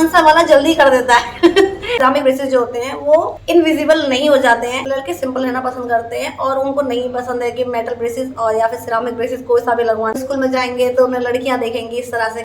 सा वाला जल्दी कर देता है। सिरामिक ब्रेसेस जो होते हैं वो इनविजिबल नहीं हो जाते हैं। लड़के सिंपल रहना पसंद करते हैं और उनको नहीं पसंद है कि मेटल ब्रेसेस और या फिर सिरामिक ब्रेसेस कोई सा भी लगवाएं। स्कूल में जाएंगे तो उन्हें लड़कियां देखेंगी इस तरह से।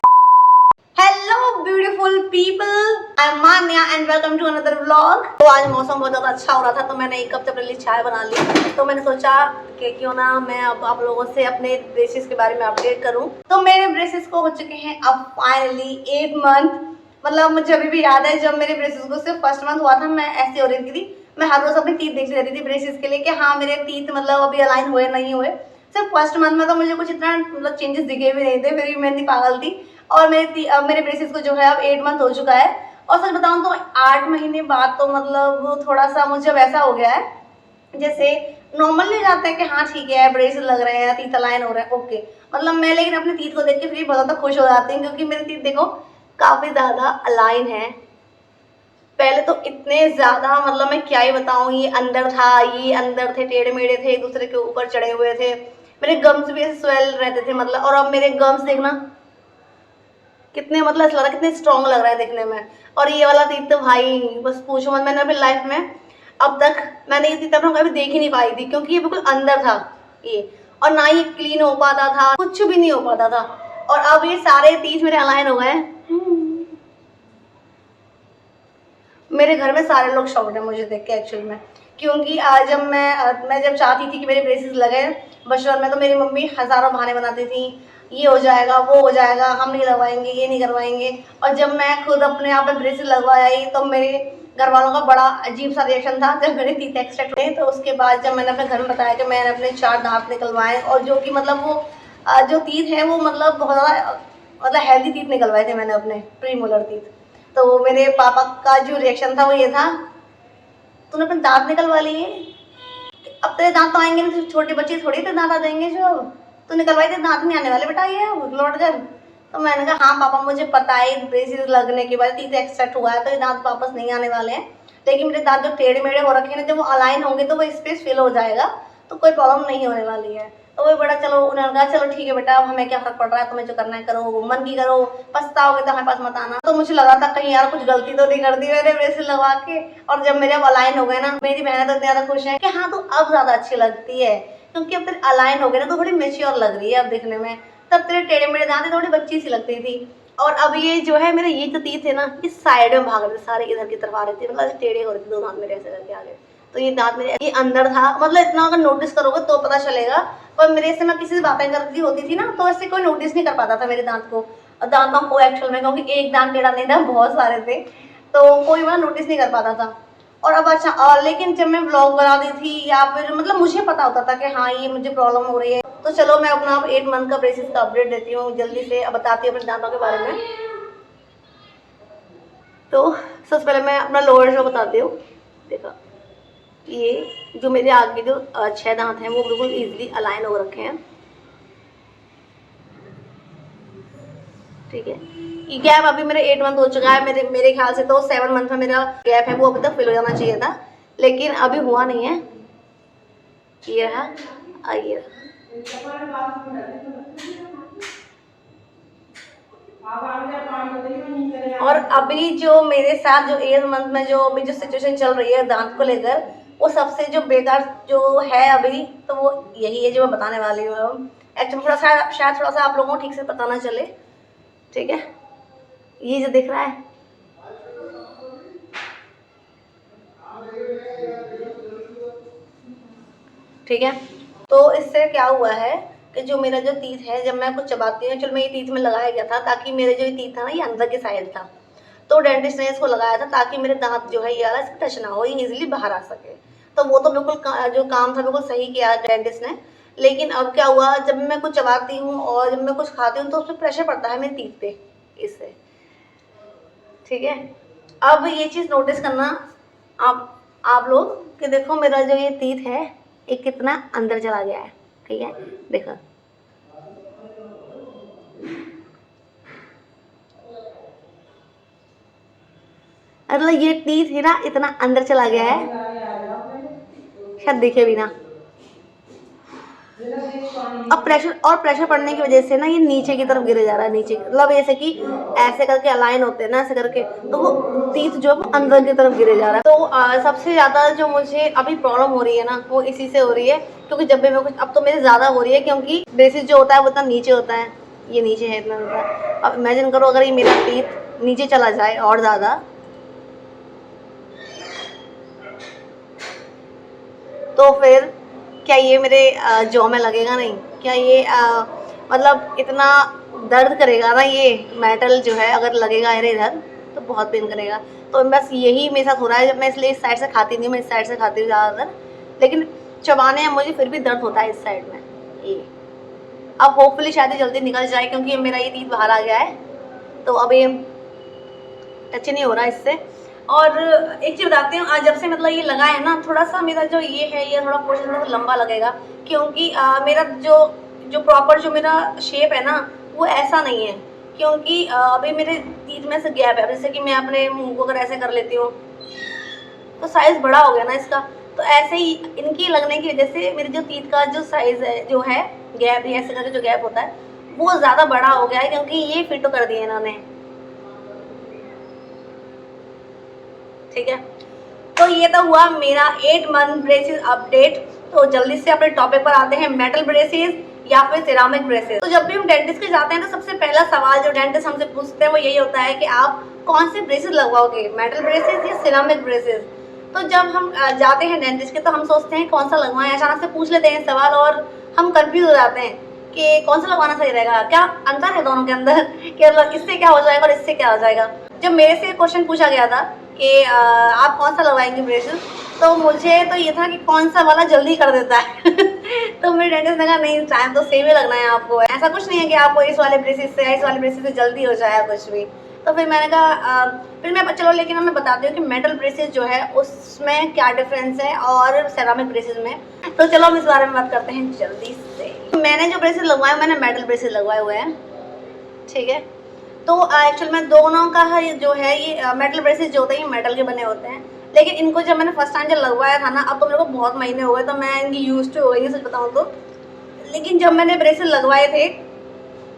Hello beautiful people, I am Manya and welcome to another vlog. तो आज मौसम बहुत ज्यादा अच्छा हो रहा था तो मैंने एक कप अपने लिए चाय बना ली। तो मैंने सोचा कि क्यों ना मैं अब आप लोगों से अपने ब्रेसेस के बारे में अपडेट करूं। तो मेरे ब्रेसेस को हो चुके हैं अब फाइनली 8 मंथ। मतलब मुझे अभी भी याद है जब मेरे ब्रेसेस को सिर्फ फर्स्ट मंथ हुआ था, मैं ऐसे हो रही थी। मैं हर रोज अपनी टीथ देखती रहती थी ब्रेसेस के लिए कि हाँ मेरे टीथ मतलब अभी अलाइन हुए नहीं हुए। सिर्फ फर्स्ट मंथ में तो मुझे कुछ इतना मतलब चेंजेस दिखे भी नहीं थे, फिर भी मैं इतनी पागल थी। और मेरे ब्रेसेस को जो है अब 8 मंथ हो चुका है। और सच बताऊं तो 8 महीने बाद तो मतलब थोड़ा सा मुझे वैसा हो गया है जैसे नॉर्मल नहीं जाता है कि हाँ ठीक है ब्रेसेस लग रहे हैं, टीथ अलाइन हो रहे हैं, ओके। मतलब मैं लेकिन अपने टीथ को देख के फिर बहुत ज्यादा खुश हो जाती हूँ क्योंकि मेरे टीथ देखो काफी ज्यादा अलाइन है। पहले तो इतने ज्यादा मतलब मैं क्या ही बताऊं, ये अंदर था, ये अंदर थे, टेढ़े मेढ़े थे, एक दूसरे के ऊपर चढ़े हुए थे। मेरे गम्स भी ऐसे स्वेल रहते थे मतलब। और अब मेरे गम्स देखना कितने मतलब ऐसा लग रहा है कितने स्ट्रॉन्ग लग रहा है देखने में। और ये वाला तीत तो भाई बस पूछो मत, मैंने अपनी लाइफ में अब तक मैंने ये तीत अपना कभी देख ही नहीं पाई थी क्योंकि ये बिल्कुल अंदर था ये। और ना ये क्लीन हो पाता था, कुछ भी नहीं हो पाता था। और अब ये सारे तीत मेरे अलाइन हो गए। मेरे घर में सारे लोग शॉक्ड है मुझे देख के एक्चुअल में। क्योंकि आज जब मैं जब चाहती थी कि मेरे ब्रेसेस लगे बचपन में तो मेरी मम्मी हजारों बहाने बनाती थी, ये हो जाएगा वो हो जाएगा, हम नहीं लगवाएंगे, ये नहीं करवाएंगे। और जब मैं खुद अपने आप में ब्रेसेस लगवाई आई तो मेरे घर वालों का बड़ा अजीब सा रिएक्शन था जब मेरे टीथ एक्सट्रैक्ट हुए। तो उसके बाद जब मैंने अपने घर में बताया कि मैंने अपने 4 दांत निकलवाए और जो कि मतलब वो जो टीथ है वो मतलब बहुत ज़्यादा मतलब हेल्दी टीथ निकलवाए थे मैंने अपने प्रीमोलर टीथ। तो मेरे पापा का जो रिएक्शन था वो ये था, तूने अपने दांत निकलवा लिए, अब तेरे दांत तो आएंगे नहीं, छोटे बच्चे थोड़ी तेरे दांत आ जाएंगे जो तू निकलवाई थे, दांत नहीं आने वाले बेटा ये लौट कर। तो मैंने कहा हाँ पापा मुझे पता है ब्रेसेस लगने के बाद टीथ एक्सट्रैक्ट हुआ है तो ये दांत वापस नहीं आने वाले हैं। लेकिन मेरे दांत जो टेढ़े मेढ़े हो रखे हैं जब वो अलाइन होंगे तो वो स्पेस फिल हो जाएगा, तो कोई प्रॉब्लम नहीं होने वाली है। तो वो बड़ा चलो उन्होंने कहा चलो ठीक है बेटा अब हमें क्या फर्क पड़ रहा है, तुम्हें जो करना है करो, मन की करो, पछताओगे तो हमारे पास मत आना। तो मुझे लगा था कहीं यार कुछ गलती तो नहीं कर दी मैंने ब्रेसेस लगवा के। और जब मेरे अब अलाइन हो गए ना, मेरी बहनें तो इतनी ज्यादा खुश है कि हाँ तू अब ज्यादा अच्छी लगती है क्योंकि अब तेरे अलाइन हो गए ना तो थोड़ी मेच्योर लग रही है अब दिखने में। तब तेरे टेढ़े मेढ़े दांत थोड़ी बच्ची सी लगती थी। और अब ये जो है मेरे ये जो तीत है ना इस साइड में भाग रहे थे सारे, इधर की तरफ आ रहे थे, मतलब टेढ़े हो रहे थे, दो दांत मेरे ऐसे करके आ गए। तो ये दांत मेरे ये अंदर था, मतलब इतना अगर नोटिस करोगे तो पता चलेगा। पर मेरे से मैं किसी से बातें करती होती थी ना तो ऐसे कोई नोटिस नहीं कर पाता था मेरे दांत को, दांतों को एक्चुअल में, क्योंकि एक दांत टेढ़ा नहीं था बहुत सारे थे तो कोई मतलब नोटिस नहीं कर पाता था। और अब अच्छा लेकिन जब मैं ब्लॉग बनाती थी या फिर मतलब मुझे पता होता था कि हाँ ये मुझे प्रॉब्लम हो रही है। तो चलो मैं अपना 8 मंथ का ब्रेसेस का अपडेट देती हूँ जल्दी से, अब बताती हूँ अपने दांतों के बारे में। तो सबसे पहले मैं अपना लोअर जो बताती हूँ। देखा ये जो मेरे आगे जो 6 दांत हैं वो बिल्कुल इजीली अलाइन हो रखे हैं, ठीक है। ये गैप अभी मेरे 8 मंथ हो चुका है, मेरे मेरे ख्याल से तो 7 मंथ में मेरा गैप है वो अभी तक फिल हो जाना चाहिए था लेकिन अभी हुआ नहीं है। ये रहा ये रहा। और अभी जो मेरे साथ जो 8 मंथ में जो अभी जो सिचुएशन चल रही है दांत को लेकर वो सबसे जो बेकार जो है अभी तो वो यही है जो मैं बताने वाली हूँ। एक्चुअली थोड़ा सा शायद थोड़ा सा आप लोगों को ठीक से पता ना चले, ठीक है। ये जो दिख रहा है ठीक है। तो इससे क्या हुआ है कि जो मेरा जो टीथ है जब मैं कुछ चबाती हूँ, चलो मैं ये टीथ में लगाया गया था ताकि मेरे जो ये टीथ था ना ये अंदर के साइड था, तो डेंटिस्ट ने इसको लगाया था ताकि मेरे दांत जो है ये वाला इसका टच ना हो, ये इजीली बाहर आ सके। तो वो तो बिल्कुल जो काम था बिल्कुल सही किया डेंटिस्ट ने। लेकिन अब क्या हुआ जब मैं कुछ चबाती हूँ और जब मैं कुछ खाती हूँ तो उस पर प्रेशर पड़ता है मेरे टीथ पे इससे, ठीक है। अब ये चीज़ नोटिस करना आप लोग कि देखो मेरा जो ये टीथ है ये कितना अंदर चला गया है, ठीक है। देखो मतलब ये टीथ है ना इतना अंदर चला गया है, शायद दिखे भी ना। अब प्रेशर पड़ने की वजह से ना ये नीचे की तरफ गिरे जा रहा है, नीचे मतलब ऐसे कि ऐसे करके अलाइन होते हैं ना, ऐसे करके, तो वो टीथ जो है वो अंदर की तरफ गिरे जा रहा है। तो सबसे ज़्यादा जो मुझे अभी प्रॉब्लम हो रही है ना वो इसी से हो रही है, क्योंकि जब भी मैं कुछ, अब तो मेरी ज़्यादा हो रही है क्योंकि ब्रेसेस जो होता है वो इतना नीचे होता है, ये नीचे है इतना होता है। अब इमेजिन करो अगर ये मेरा टीथ नीचे चला जाए और ज़्यादा, तो फिर क्या ये मेरे जॉ में लगेगा नहीं? क्या ये मतलब इतना दर्द करेगा ना ये मेटल जो है, अगर लगेगा मेरे इधर तो बहुत पेन करेगा। तो बस यही मेरे साथ हो रहा है, जब मैं इसलिए इस साइड से खाती नहीं हूँ, मैं इस साइड से खाती हूँ ज़्यादातर, लेकिन चबाने में मुझे फिर भी दर्द होता है इस साइड में। ये अब होपफुली शायद जल्दी निकल जाए, क्योंकि मेरा ये टीथ बाहर आ गया है, तो अब ये टच नहीं हो रहा इससे। और एक चीज़ बताती हूँ, आज जब से मतलब ये लगा है ना, थोड़ा सा मेरा जो ये है, ये थोड़ा पोर्शन थोड़ा सा लंबा लगेगा, क्योंकि मेरा जो प्रॉपर जो मेरा शेप है ना वो ऐसा नहीं है, क्योंकि अभी मेरे टीथ में से गैप है। जैसे कि मैं अपने मुंह को अगर ऐसे कर लेती हूँ तो साइज़ बड़ा हो गया ना इसका, तो ऐसे ही इनकी लगने की वजह से मेरे जो टीथ का जो साइज़ है, जो है गैप, ऐसे करके जो गैप होता है वो ज़्यादा बड़ा हो गया है, क्योंकि ये फिट कर दिए इन्होंने। ठीक है, तो ये तो हुआ मेरा 8 मंथ ब्रेसेस अपडेट। तो जल्दी से अपने टॉपिक पर आते हैं, मेटल ब्रेसेस या फिर सिरामिक ब्रेसेस। तो जब भी हम डेंटिस्ट के जाते हैं तो सबसे पहला सवाल जो डेंटिस्ट हमसे पूछते हैं वो यही होता है कि आप कौन से ब्रेसेस लगवाओगे, मेटल ब्रेसेस या सिरामिक ब्रेसेस। तो जब हम जाते हैं डेंटिस्ट के तो हम सोचते हैं कौन सा लगवाएं, अचानक से पूछ लेते हैं सवाल और हम कंफ्यूज हो जाते हैं कि कौन सा लगवाना सही रहेगा, क्या अंतर है दोनों के अंदर, कि मतलब इससे क्या हो जाएगा और इससे क्या हो जाएगा। जब मेरे से क्वेश्चन पूछा गया था कि आप कौन सा लगवाएंगे ब्रेसेस, तो मुझे तो ये था कि कौन सा वाला जल्दी कर देता है तो मेरे डेंटिस्ट ने कहा नहीं, टाइम तो सेम ही लगना है आपको, ऐसा कुछ नहीं है कि आपको इस वाले ब्रेसेस से इस वाले ब्रेसेस से जल्दी हो जाए कुछ भी। तो फिर मैंने कहा फिर मैं चलो, लेकिन मैं बताती हूँ कि मेटल ब्रेसेस जो है उसमें क्या डिफरेंस है और सेरामिक ब्रेसेस में। तो चलो हम इस बारे में बात करते हैं जल्दी से। मैंने जो ब्रेसेस लगवाए, मैंने मेटल ब्रेसेस लगवाए हुए हैं, ठीक है। तो एक्चुअल में दोनों का जो है ये मेटल ब्रेसेस जो होते हैं ये मेटल के बने होते हैं, लेकिन इनको जब मैंने फर्स्ट टाइम जब लगवाया था ना, अब तो मेरे को बहुत महीने हो गए तो मैं इनकी यूज टू हो गई सच बताऊँ तो। लेकिन जब मैंने ब्रेसेस लगवाए थे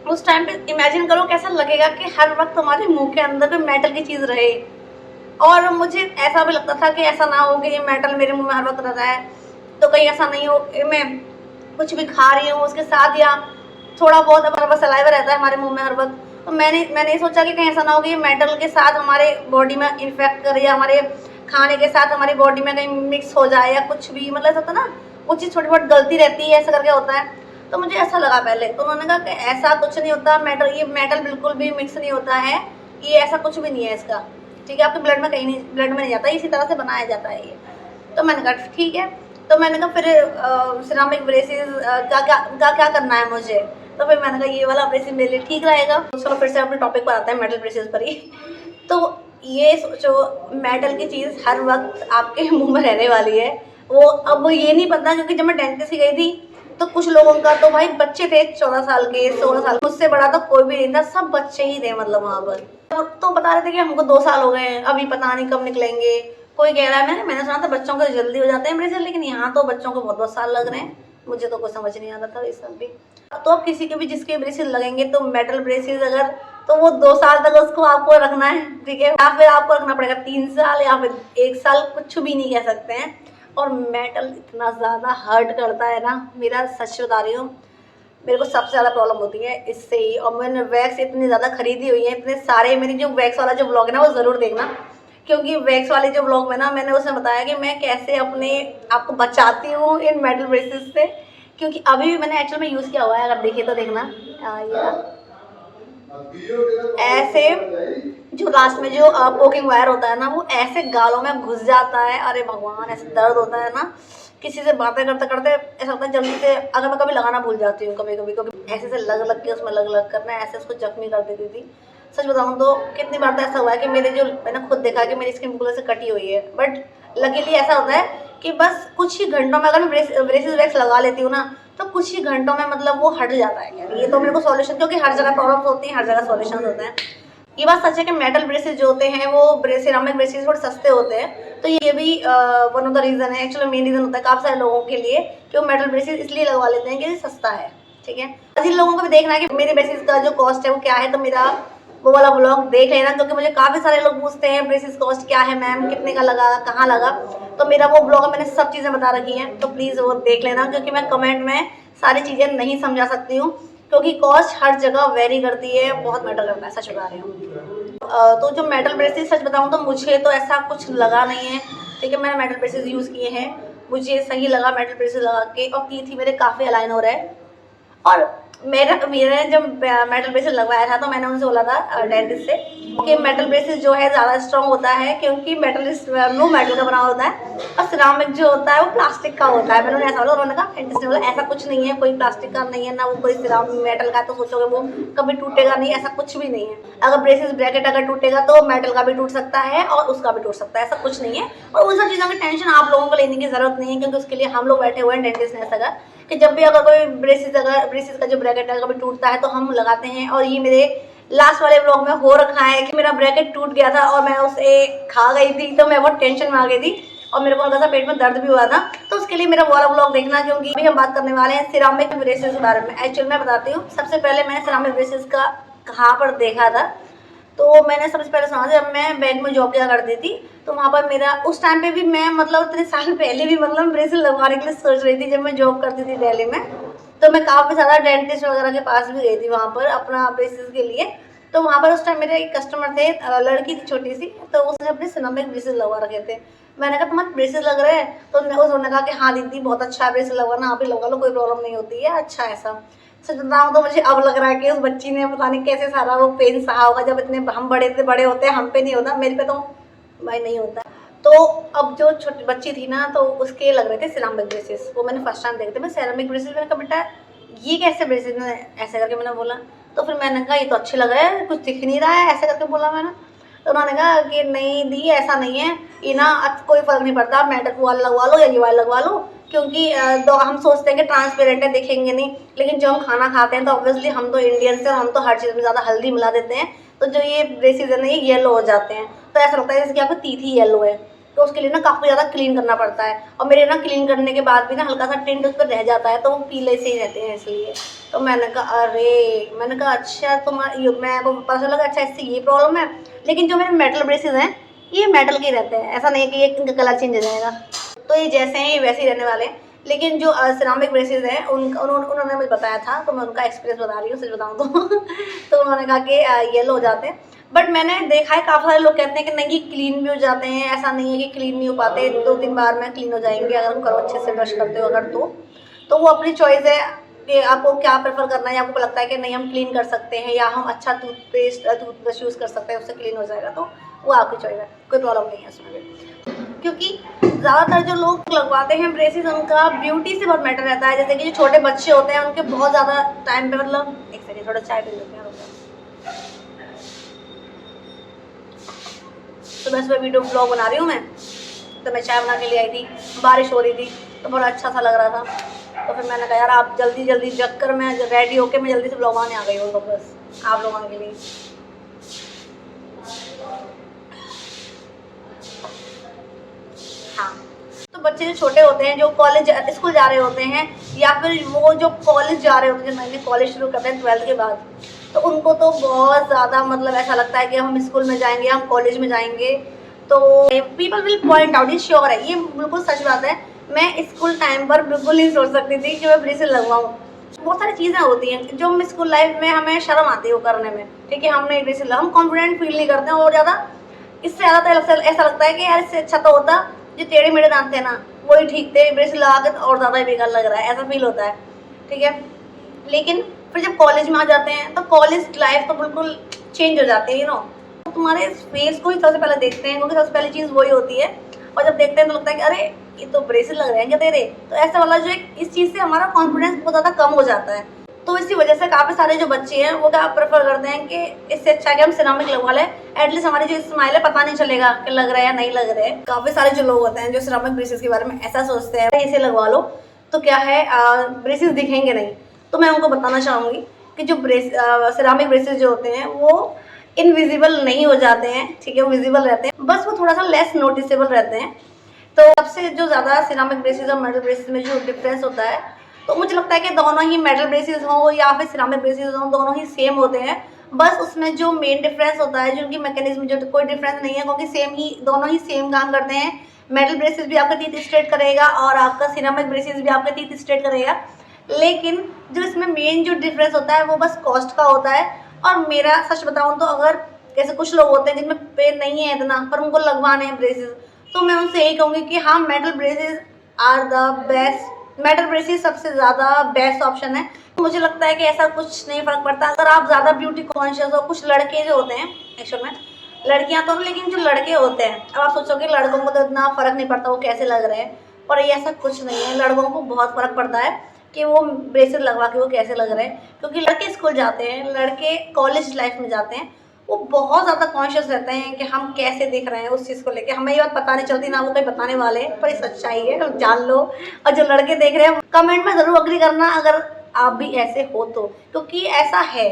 उस टाइम पे इमेजिन करो कैसा लगेगा कि हर वक्त हमारे मुंह के अंदर भी मेटल की चीज़ रहे, और मुझे ऐसा भी लगता था कि ऐसा ना हो कि ये मेटल मेरे मुंह में हर वक्त रहता है, तो कहीं ऐसा नहीं हो मैं कुछ भी खा रही हूँ उसके साथ या थोड़ा बहुत हमारे सलाइवा रहता है हमारे मुंह में हर वक्त, तो मैंने सोचा कि कहीं ऐसा ना हो कि ये मेटल के साथ हमारे बॉडी में इन्फेक्ट करे या हमारे खाने के साथ हमारी बॉडी में कहीं मिक्स हो जाए या कुछ भी, मतलब ऐसा होता है ना कुछ चीज़ छोटी बहुत गलती रहती है, ऐसा करके होता है। तो मुझे ऐसा लगा पहले, तो उन्होंने कहा कि ऐसा कुछ नहीं होता, ये मेटल बिल्कुल भी मिक्स नहीं होता है, ये ऐसा कुछ भी नहीं है इसका, ठीक है, आपके ब्लड में कहीं नहीं, ब्लड में नहीं जाता, इसी तरह से बनाया जाता है ये। तो मैंने कहा ठीक है, तो मैंने कहा फिर सिरामिक ब्रेसेस का क्या करना है मुझे, तो फिर मैंने कहा ये वाला ब्रेसेस मेरे लिए ठीक रहेगा। तो चलो फिर से अपने टॉपिक पर आते हैं, मेटल ब्रेसेस पर ही। तो ये सोचो मेटल की चीज़ हर वक्त आपके मुंह में रहने वाली है, वो अब ये नहीं पता, क्योंकि जब मैं डेंटिस्ट की गई थी तो कुछ लोगों का तो भाई बच्चे थे 14 साल के 16 साल, मुझसे बड़ा तो कोई भी नहीं था, सब बच्चे ही थे मतलब वहाँ पर। तो बता रहे थे कि हमको 2 साल हो गए हैं, अभी पता नहीं कब निकलेंगे। कोई कह रहा है मैंने सुना था बच्चों को जल्दी हो जाते हैं ब्रेसेस, लेकिन यहाँ तो बच्चों को बहुत बहुत साल लग रहे हैं, मुझे तो कुछ समझ नहीं आता था ये सब भी। तो अब किसी के भी जिसके ब्रेसेस लगेंगे तो मेटल ब्रेसेस अगर, तो वो 2 साल तक उसको आपको रखना है, ठीक है, या फिर आपको रखना पड़ेगा 3 साल या फिर 1 साल, कुछ भी नहीं कह सकते हैं। और मेटल इतना ज़्यादा हर्ट करता है ना, मेरा सच बता रही हूँ, मेरे को सबसे ज़्यादा प्रॉब्लम होती है इससे ही। और मैंने वैक्स इतनी ज़्यादा खरीदी हुई है, इतने सारे, मेरी जो वैक्स वाला जो ब्लॉग है ना वो ज़रूर देखना, क्योंकि वैक्स वाले जो ब्लॉग में ना मैंने उसमें बताया कि मैं कैसे अपने आप को बचाती हूँ इन मेटल ब्रेसेस से, क्योंकि अभी भी मैंने एक्चुअल में यूज़ किया हुआ है, अगर देखिए तो देखना ऐसे जो लास्ट में जो पोकिंग वायर होता है ना वो ऐसे गालों में घुस जाता है, अरे भगवान ऐसे दर्द होता है ना, किसी से बातें करते करते ऐसा होता है जल्दी से, अगर मैं कभी लगाना भूल जाती हूँ कभी कभी, क्योंकि ऐसे से लग के उसमें लग कर मैं ऐसे उसको जख्मी कर देती थी। सच बताऊँ तो कितनी बार तो ऐसा हुआ है कि मेरे जो, मैंने खुद देखा कि मेरी स्किन बिल्कुल से कटी हुई है, बट लकीली ऐसा होता है कि बस कुछ ही घंटों में अगर मैं ब्रेसेस वैक्स लगा लेती हूँ ना तो कुछ ही घंटों में मतलब वो हट जाता है। ये तो मेरे को सॉल्यूशन, क्योंकि हर जगह प्रॉब्लम्स होती हैं, हर जगह सॉल्यूशन होते हैं। ये बात सच है कि मेटल ब्रेसेस जो होते हैं वो सिरामिक ब्रेसेस थोड़े सस्ते होते हैं, तो ये भी वन ऑफ द रीज़न है, एक्चुअली मेन रीज़न होता है काफ़ी सारे लोगों के लिए कि वो मेटल ब्रेसेस इसलिए लगवा लेते हैं कि ये सस्ता है। ठीक है। जिन लोगों को भी देखना है कि मेरे ब्रेसेस का जो कॉस्ट है वो क्या है, तो मेरा वो वाला ब्लॉग देख लेना, क्योंकि मुझे काफ़ी सारे लोग पूछते हैं ब्रेसेस कॉस्ट क्या है मैम, कितने का लगा, कहाँ लगा। तो मेरा वो ब्लॉग मैंने सब चीज़ें बता रखी हैं, तो प्लीज़ वो देख लेना, क्योंकि मैं कमेंट में सारी चीज़ें नहीं समझा सकती हूँ, क्योंकि कॉस्ट हर जगह वेरी करती है, बहुत मैटर करता है, सच बता रही हूँ। तो जो मेटल ब्रेसेस सच बताऊँ तो मुझे तो ऐसा कुछ लगा नहीं है, ठीक है। मैंने मेटल ब्रेसेस यूज़ किए हैं, मुझे सही लगा मेटल ब्रेसेस लगा के, और की थी मेरे काफ़ी अलाइन हो रहा है। और मेरे जब मेटल ब्रेसेस लगवाया था तो मैंने उनसे बोला था डेंटिस्ट से कि मेटल ब्रेसेस जो है ज़्यादा स्ट्रॉन्ग होता है, क्योंकि मेटल लो मेटल का बना होता है, और सिरामिक जो होता है वो प्लास्टिक का होता है। मैंने उन्हें ऐसा बोला, उन्होंने कहा, डेंटिस्ट ने बोला ऐसा कुछ नहीं है, कोई प्लास्टिक का नहीं है ना, वो कोई सिरामिक मेटल का, तो सोचोगे वो कभी टूटेगा नहीं, ऐसा कुछ भी नहीं है। अगर ब्रेसेस ब्रैकेट अगर टूटेगा तो मेटल का भी टूट सकता है और उसका भी टूट सकता है, ऐसा कुछ नहीं है। और उन सब चीज़ों की टेंशन आप लोगों को लेने की ज़रूरत नहीं है, क्योंकि उसके लिए हम लोग बैठे हुए हैं डेंटिस्ट ने ऐसा कि जब भी अगर कोई ब्रेसेस का जो ब्रैकेट है कभी टूटता है तो हम लगाते हैं। और ये मेरे लास्ट वाले ब्लॉग में हो रखा है कि मेरा ब्रैकेट टूट गया था और मैं उसे खा गई थी, तो मैं बहुत टेंशन में आ गई थी और मेरे को हल्का सा पेट में दर्द भी हुआ था। तो उसके लिए मेरा वाला ब्लॉग देखना, क्योंकि अभी हम बात करने वाले हैं सिरामिक ब्रेसेस के बारे में। एक्चुअली मैं बताती हूँ, सबसे पहले मैंने सिरामिक ब्रेसेस का कहाँ पर देखा था। तो मैंने सबसे पहले सुना, जब मैं बैंक में जॉब किया करती थी तो वहाँ पर मेरा उस टाइम पे भी मैं मतलब इतने साल पहले भी मतलब ब्रेसेस लगवाने के लिए सोच रही थी। जब मैं जॉब करती थी दिल्ली में, तो मैं काफ़ी ज़्यादा डेंटिस्ट वगैरह के पास भी गई थी वहाँ पर अपना ब्रेसेस के लिए। तो वहाँ पर उस टाइम मेरे एक कस्टमर थे, लड़की थी छोटी सी, तो उसने अपने सिरामिक ब्रेसेस लगवा रखे थे। मैंने कहा तुम्हारे ब्रेसेस लग रहे हैं, तो उन्होंने कहा कि हाँ दीदी बहुत अच्छा ब्रेसेस लगवाना, आप ही लगवा लो, कोई प्रॉब्लम नहीं होती है, अच्छा ऐसा। सच बताऊँ तो मुझे अब लग रहा है कि उस बच्ची ने पता नहीं कैसे सारा वो पेन सहा होगा, जब इतने हम बड़े होते हैं, हम पे नहीं होता, मेरे पे तो भाई नहीं होता। तो अब जो छोटी बच्ची थी ना, तो उसके लग रहे थे सिरामिक ब्रेसेस, वो मैंने फर्स्ट टाइम देखे थे। मैं सिरामिक ब्रेसेस, मैंने कहा बेटा ये कैसे ब्रेसेस, ने ऐसे करके मैंने बोला। तो फिर मैंने कहा ये तो अच्छे लग रहे हैं, कुछ दिख नहीं रहा है, ऐसे करके बोला मैंने। तो उन्होंने कहा कि नहीं दी ऐसा नहीं है, ये ना कोई फ़र्क नहीं पड़ता, मेटल वाला लगवा लो या ये वाला लगवा लो, क्योंकि तो हम सोचते हैं कि ट्रांसपेरेंट है, दिखेंगे नहीं, लेकिन जब हम खाना खाते हैं तो ऑब्वियसली हम तो इंडियंस हैं, हम तो हर चीज़ में ज़्यादा हल्दी मिला देते हैं, तो जो ये ब्रेसेस है ना ये येलो हो जाते हैं, तो ऐसा लगता है जैसे कि आपको तीथी येलो है। तो उसके लिए ना काफ़ी ज़्यादा क्लीन करना पड़ता है, और मेरे ना क्लीन करने के बाद भी ना हल्का सा टिंट उस पर रह जाता है, तो वो पीले से ही रहते हैं इसलिए। तो मैंने कहा अरे, मैंने कहा अच्छा, तो मैं को पता लगा अच्छा इससे ये प्रॉब्लम है। लेकिन जो मेरे मेटल ब्रेसेस हैं ये मेटल के रहते हैं, ऐसा नहीं है कि ये इनका कलर चेंज हो जाएगा, तो ये जैसे हैं ये वैसे ही रहने वाले हैं। लेकिन जो सिरामिक ब्रेसेस हैं उन्होंने मुझे बताया था, तो मैं उनका एक्सपीरियंस बता रही हूँ, सच बताऊँ तो तो उन्होंने कहा कि येलो हो जाते हैं। बट मैंने देखा है काफ़ी सारे लोग कहते हैं कि नहीं क्लीन भी हो जाते हैं, ऐसा नहीं है कि क्लीन नहीं हो पाते, 2-3 बार में क्लीन हो जाएंगे अगर हम करो अच्छे से ब्रश करते हो अगर। तो वो अपनी चॉइस है कि आपको क्या प्रेफर करना है, या आपको लगता है कि नहीं हम क्लीन कर सकते हैं, या हम अच्छा टूथब्रश यूज़ कर सकते हैं, उससे क्लीन हो जाएगा, तो वो आपकी चॉइस है, कोई प्रॉब्लम नहीं है उसमें भी। क्योंकि ज़्यादातर जो लोग लगवाते हैं ब्रेसेस उनका ब्यूटी से बहुत मैटर रहता है, जैसे कि जो छोटे बच्चे होते हैं उनके बहुत ज़्यादा टाइम पे, मतलब एक सेकेंड थोड़ा चाय पी लेते हैं। तो मैं सुबह वीडियो ब्लॉग बना रही हूँ मैं, तो मैं चाय बना के ले आई थी, बारिश हो रही थी तो बड़ा अच्छा सा लग रहा था, तो फिर मैंने कहा यार आप जल्दी जग कर मैं रेडी होके मैं जल्दी से ब्लॉग बनाने आ गई हूँ, तो बस आप लोगों के लिए। हाँ, तो बच्चे जो छोटे होते हैं, जो कॉलेज स्कूल जा रहे होते हैं, या फिर वो जो कॉलेज जा रहे होते हैं, जो नए कॉलेज शुरू करते हैं 12th के बाद, तो उनको तो बहुत ज़्यादा मतलब ऐसा लगता है कि हम स्कूल में जाएंगे, हम कॉलेज में जाएंगे, तो पीपल विल पॉइंट आउट, ये श्योर है, ये बिल्कुल सच बात है। मैं स्कूल टाइम पर बिल्कुल नहीं सोच सकती थी कि मैं ब्रेसेस लगवाऊँ। बहुत सारी चीज़ें होती हैं जो हम स्कूल लाइफ में हमें शर्म आती है वो करने में, ठीक है, हमने ब्रेसेस हम कॉन्फिडेंट फील नहीं करते हैं, और ज़्यादा इससे ज़्यादा तो ऐसा लगता है कि यार इससे अच्छा तो होता जो टेढ़े मेढ़े दांत थे ना वही ठीक थे, ब्रेसेस लगा के तो और ज़्यादा ही बेकार लग रहा है, ऐसा फील होता है, ठीक है। लेकिन फिर जब कॉलेज में आ जाते हैं तो कॉलेज लाइफ तो बिल्कुल चेंज हो जाती है, यू नो, तुम्हारे फेस को ही सबसे पहले देखते हैं, क्योंकि सबसे पहली चीज़ वही होती है, और जब देखते हैं तो लगता है कि अरे ये तो ब्रेसेस लग रहे हैं क्या तेरे, तो ऐसा वाला जो एक इस चीज़ से हमारा कॉन्फिडेंस बहुत ज़्यादा कम हो जाता है। तो इसी वजह से काफ़ी सारे जो बच्चे हैं वो क्या प्रेफर करते हैं कि इससे अच्छा कि हम सिरामिक लगवा लें, एटलीस्ट हमारी जो स्माइल है पता नहीं चलेगा कि लग रहा है या नहीं लग रहा है। काफ़ी सारे जो लोग होते हैं जो सिरामिक ब्रेसेस के बारे में ऐसा सोचते हैं इसे लगवा लो तो क्या है ब्रेसेस दिखेंगे नहीं। तो मैं उनको बताना चाहूँगी कि जो सिरामिक ब्रेसेस जो होते हैं वो इनविजिबल नहीं हो जाते हैं, ठीक है, वो विजिबल रहते हैं, बस वो थोड़ा सा लेस नोटिसेबल रहते हैं। तो सबसे जो ज़्यादा सिरामिक ब्रेसेस और मेटल ब्रेसेस में जो डिफरेंस होता है तो मुझे लगता है कि दोनों ही मेटल ब्रेसेस हों या फिर सिरामिक ब्रेसेस हों, दोनों ही सेम होते हैं। बस उसमें जो मेन डिफरेंस होता है, जो उनकी मैकेनिज्म, जो कोई डिफरेंस नहीं है, क्योंकि सेम ही दोनों ही सेम काम करते हैं। मेटल ब्रेसेस भी आपका टीथ स्ट्रेट करेगा और आपका सिरामिक ब्रेसेस भी आपका टीथ स्ट्रेट करेगा। लेकिन जो इसमें मेन जो डिफरेंस होता है वो बस कॉस्ट का होता है। और मेरा सच बताऊँ तो अगर जैसे कुछ लोग होते हैं जिनमें पेन नहीं है इतना पर उनको लगवाने हैं ब्रेसेस, तो मैं उनसे यही कहूँगी कि हाँ, metal braces are the best. Metal braces सबसे ज़्यादा बेस्ट ऑप्शन है। मुझे लगता है कि ऐसा कुछ नहीं फ़र्क पड़ता अगर आप ज़्यादा ब्यूटी कॉन्शियस हो। कुछ लड़के जो होते हैं एक्चुअल में, लड़कियां तो लेकिन जो लड़के होते हैं, अब आप सोचोगे लड़कों को तो इतना फ़र्क नहीं पड़ता वो कैसे लग रहे हैं, पर ये ऐसा कुछ नहीं है। लड़कों को बहुत फ़र्क पड़ता है कि वो ब्रेसेस लगवा के वो कैसे लग रहे हैं, क्योंकि लड़के स्कूल जाते हैं, लड़के कॉलेज लाइफ में जाते हैं, वो बहुत ज़्यादा कॉन्शियस रहते हैं कि हम कैसे दिख रहे हैं उस चीज़ को लेके। हमें ये बात पता नहीं चलती ना वो कोई बताने वाले हैं, पर ये सच्चाई है, हम जान लो। और जो लड़के देख रहे हैं कमेंट में ज़रूर अग्री करना अगर आप भी ऐसे हो तो, क्योंकि ऐसा है।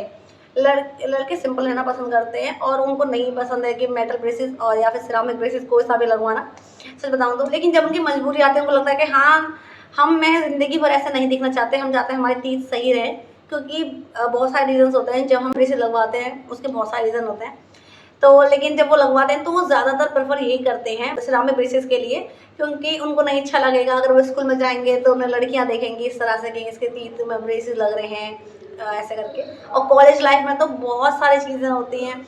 लड़के सिंपल रहना पसंद करते हैं और उनको नहीं पसंद है कि मेटल ब्रेसेस और या फिर सिरामिक ब्रेसेस कोई सा भी लगवाना, सच बताऊँ तो। लेकिन जब उनकी मजबूरी आती है उनको लगता है कि हाँ, मैं ज़िंदगी भर ऐसे नहीं दिखना चाहते, हम चाहते हैं हमारी तीत सही रहे। क्योंकि बहुत सारे रीज़न्स होते हैं, जब हम ब्रेसेस लगवाते हैं उसके बहुत सारे रीज़न होते हैं। तो लेकिन जब वो लगवाते हैं तो वो ज़्यादातर प्रेफर यही करते हैं सिरामिक ब्रेसेस के लिए, क्योंकि उनको नहीं अच्छा लगेगा अगर वो स्कूल में जाएंगे तो उन्हें लड़कियां देखेंगी इस तरह से कि इसके तीत में ब्रेसेस लग रहे हैं, ऐसे करके। और कॉलेज लाइफ में तो बहुत सारी चीज़ें होती हैं,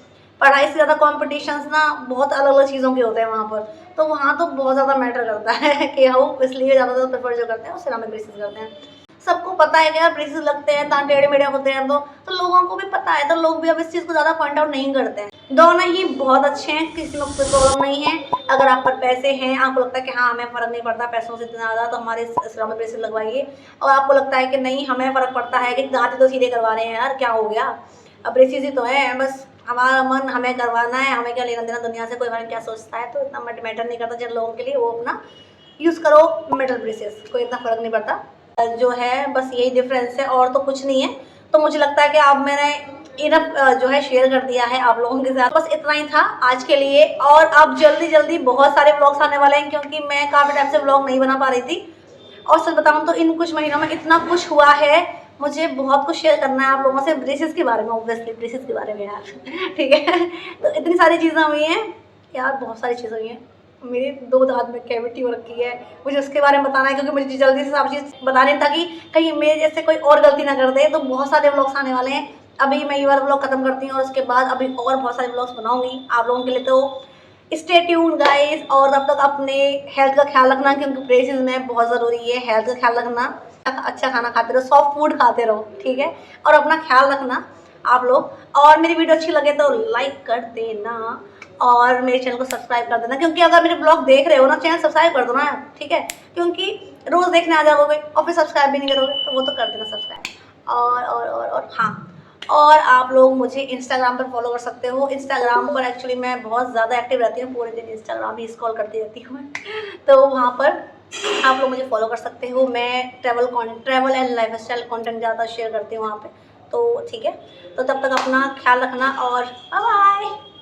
पढ़ाई से ज़्यादा कॉम्पिटिशन्स ना बहुत अलग अलग चीज़ों के होते हैं वहाँ पर, तो वहाँ तो बहुत ज़्यादा मैटर करता है कि वो इसलिए ज़्यादातर प्रेफर जो करते हैं वो सिरामिक ब्रेसेस करते हैं। सबको पता है कि यार ब्रेसेस लगते हैं तो टेढ़े मेढ़े होते हैं, तो लोगों को भी पता है, तो लोग भी अब इस चीज़ को ज़्यादा पॉइंट आउट नहीं करते हैं। दोनों ही बहुत अच्छे हैं, किसी में कोई प्रॉब्लम नहीं है। अगर आप पर पैसे हैं, आपको लगता है कि हाँ हमें फ़र्क नहीं पड़ता पैसों से इतना ज़्यादा, तो हमारे सिरामिक ब्रेसेस लगवाइए। और आपको लगता है कि नहीं हमें फ़र्क पड़ता है कि दांत तो सीधे करवा रहे हैं यार, क्या हो गया, अब ब्रेसेस ही तो है, बस हमारा मन हमें करवाना है, हमें क्या लेना देना दुनिया से, कोई हमें क्या सोचता है, तो इतना मैटर नहीं करता जिन लोगों के लिए वो अपना यूज़ करो मेटल ब्रेसेस, कोई इतना फ़र्क नहीं पड़ता। जो है बस यही डिफरेंस है और तो कुछ नहीं है। तो मुझे लगता है कि अब मैंने इनफ जो है शेयर कर दिया है आप लोगों के साथ, बस इतना ही था आज के लिए। और अब जल्दी जल्दी बहुत सारे व्लॉग्स आने वाले हैं, क्योंकि मैं काफ़ी टाइम से व्लॉग नहीं बना पा रही थी। और सच बताऊँ तो इन कुछ महीनों में इतना कुछ हुआ है, मुझे बहुत कुछ शेयर करना है आप लोगों से, ब्रेसेस के बारे में, ऑब्वियसली ब्रेसेस के बारे में यार ठीक है तो इतनी सारी चीज़ें हुई हैं यार, बहुत सारी चीज़ें हुई हैं। मेरे 2 दांत में कैविटी हो रखी है, मुझे उसके बारे में बताना है, क्योंकि मुझे जल्दी से सब चीज़ बतानी था कि कहीं मेरे जैसे कोई और गलती ना कर दे। तो बहुत सारे व्लॉग्स आने वाले हैं। अभी मैं ये वाला व्लॉग खत्म करती हूँ और उसके बाद अभी और बहुत सारे व्लॉग्स बनाऊंगी आप लोगों के लिए। तो स्टे ट्यून्ड गाइस, और तब तक अपने हेल्थ का ख्याल रखना, क्योंकि ब्रेसेस में बहुत ज़रूरी है हेल्थ का ख्याल रखना। अच्छा खाना खाते रहो, सॉफ्ट फूड खाते रहो, ठीक है, और अपना ख्याल रखना आप लोग। और मेरी वीडियो अच्छी लगे तो लाइक कर देना और मेरे चैनल को सब्सक्राइब कर देना, क्योंकि अगर मेरे ब्लॉग देख रहे हो ना, चैनल सब्सक्राइब कर दो ना, ठीक है, क्योंकि रोज़ देखने आ जाओगे और फिर सब्सक्राइब भी नहीं करोगे, तो वो तो कर देना सब्सक्राइब। और हाँ, और आप लोग मुझे इंस्टाग्राम पर फॉलो कर सकते हो। इंस्टाग्राम पर एक्चुअली मैं बहुत ज़्यादा एक्टिव रहती हूँ, पूरे दिन इंस्टाग्राम ही स्क्रॉल करती रहती हूँ तो वहाँ पर आप लोग मुझे फॉलो कर सकते हो। मैं travel and life style content ज़्यादा शेयर करती हूँ वहाँ पर, तो ठीक है। तो तब तक अपना ख्याल रखना और बाय बाय।